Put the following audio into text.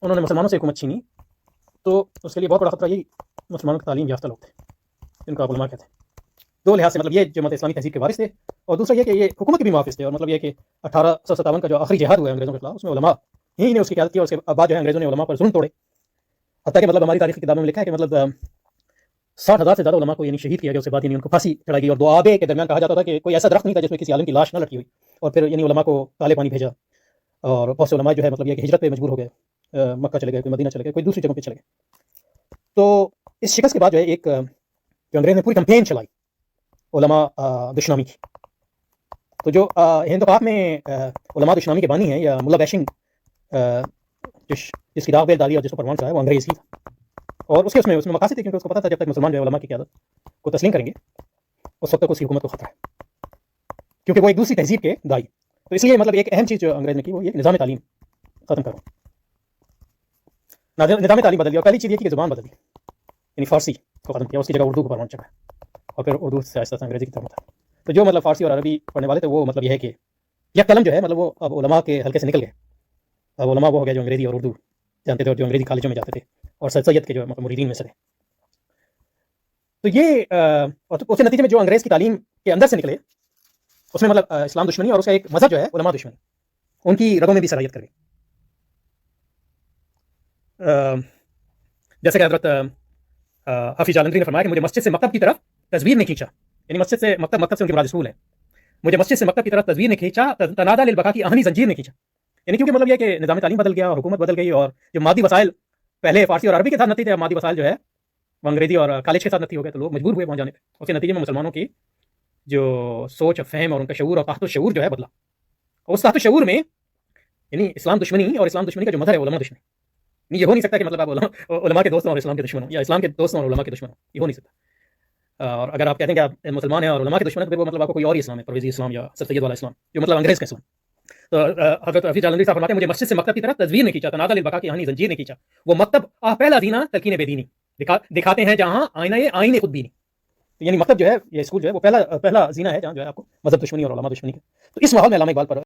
انہوں نے مسلمانوں سے حکومت چھینی تو اس کے لیے بہت بڑا خطرہ یہی مسلمانوں کے تعلیم یافتہ لوگ تھے جن کو آپ علماء کہتے ہیں. دو لحاظ سے مطلب یہ جماعت اسلامی تہذیب کے وارث تھے، اور دوسرا یہ کہ یہ حکومت کے بھی محافظ تھے. اور مطلب یہ کہ 1857 کا جو آخری جہاد ہوا ہے انگریزوں کے خلاف، اس میں علماء ہی نے اس کی قیادت کی، اور اس کے بعد جو ہے انگریزوں نے علماء پر ظلم توڑے. حتیٰ کہ مطلب ہماری تاریخی کتابوں میں لکھا ہے کہ مطلب 60,000 سے زیادہ علماء کو یعنی شہید کیا گیا. اس کے بعد یعنی ان کو پھانسی چڑھائی گئی، اور دو آبے کے درمیان کہا جاتا تھا کہ کوئی ایسا درخت نہیں تھا جس میں کسی عالم کی لاش نہ لٹکی ہوئی. اور پھر یعنی علماء کو کالے پانی بھیجا، اور بہت سے علماء جو ہے مطلب یہ کہ ہجرت پہ مجبور ہو گئے، مکہ چلے گئے، کوئی مدینہ چلے گئے، کوئی دوسری جگہوں پہ چلے گئے. تو اس شکست کے بعد جو ہے ایک جو انگریز نے پوری کمپین چلائی علماء دشنامی کی. تو جو ہند پاک میں علماء دشنامی کے بانی ہیں یا ملا بیشنگ جس کی داغ بیل ڈالی اور جس کو پروان چڑھایا، وہ انگریز ہی تھا. اور اس میں مقاصد تھے، کیونکہ اس کو پتا تھا جب تک مسلمان جو ہے علماء کی قیادت کو تسلیم کریں گے اس وقت تک اس کی حکومت کو خطرہ ہے، کیونکہ وہ ایک دوسری تہذیب کے دائی. تو اس لیے مطلب ایک اہم چیز جو انگریز نے کی وہ یہ نظام تعلیم ختم کرو. نظام تعلیم بدل دیا، اور پہلی چیز یہ کہ زبان بدل دی، یعنی فارسی کو ختم کیا، اس کی جگہ اردو کو پروان چڑھا، اور پھر اردو سے آہستہ انگریزی کی طرف تھا. تو جو مطلب فارسی اور عربی پڑھنے والے تھے وہ مطلب یہ ہے کہ یہ قلم جو ہے مطلب وہ اب علماء کے حلقے سے نکل گئے. اب علماء وہ ہو گیا جو انگریزی اور اردو جانتے تھے، اور جو انگریزی کالجوں میں جاتے تھے اور سید سید کے جو مریدین میں سے تھے. تو یہ اس کے نتیجے میں جو انگریز کی تعلیم کے اندر سے نکلے اس میں مطلب اسلام دشمنی اور اس کا ایک مذہب جو ہے علماء دشمنی ان کی رگوں میں بھی سرایت کر گئی. جیسے کہ حضرت حافظ جالندری نے فرمایا کہ مجھے مسجد سے مکتب کی طرف تصویر نے کھینچا، یعنی مسجد سے مکتب سے ان کی مراد اسکول ہے. مجھے مسجد سے مکتب کی طرف تصویر نے کھینچا، تنادى للبقاء کی آہنی زنجیر نے کھینچا. یعنی کیونکہ مطلب یہ کہ نظام تعلیم بدل گیا اور حکومت بدل گئی، اور جو مادی وسائل پہلے فارسی اور عربی کے ساتھ نتی تھے، مادی وسائل جو ہے وہ انگریزی اور کالج کے ساتھ نتی ہو گئے، تو لوگ مجبور ہوئے وہاں جانے پہ. اس کے نتیجے میں مسلمانوں کی جو سوچ اور فہم اور ان کا شعور اور تحت الشعور جو ہے بدلا. اس تحت الشعور میں یعنی اسلام دشمنی اور اسلام دشمنی کا جو مظہر ہے علماء دشمنی. یہ ہو نہیں سکتا کہ مطلب آپ علماء کے دوست اور اسلام کے دشمن ہوں، یا اسلام کے دوست اور علماء کے دشمن ہوں، یہ ہو نہیں سکتا. اور اگر آپ کہتے ہیں کہ آپ مسلمان ہیں اور علماء کے دشمن ہیں تو پھر وہ مطلب آپ کو کوئی اور ہی اسلام ہے، پرویزی اسلام یا سر سید والا اسلام، جو مطلب انگریز کا اسلام. تو حضرت حفیظ جالندری صاحب فرماتے ہیں مجھے مسجد سے مکتب کی طرف تصویر نے کھینچا، تنادى للبقاء کی آہنی زنجیر نے کھینچا. وہ مکتب پہلا زینہ تلقین بے دینی دکھاتے ہیں جہاں آئینہ خود بینی. یعنی مکتب جو ہے یہ اسکول جو ہے وہ پہلا زینہ ہے جہاں جو ہے آپ کو مذہب دشمنی اور علماء دشمنی کا. تو اس ماحول میں علامہ اقبال پر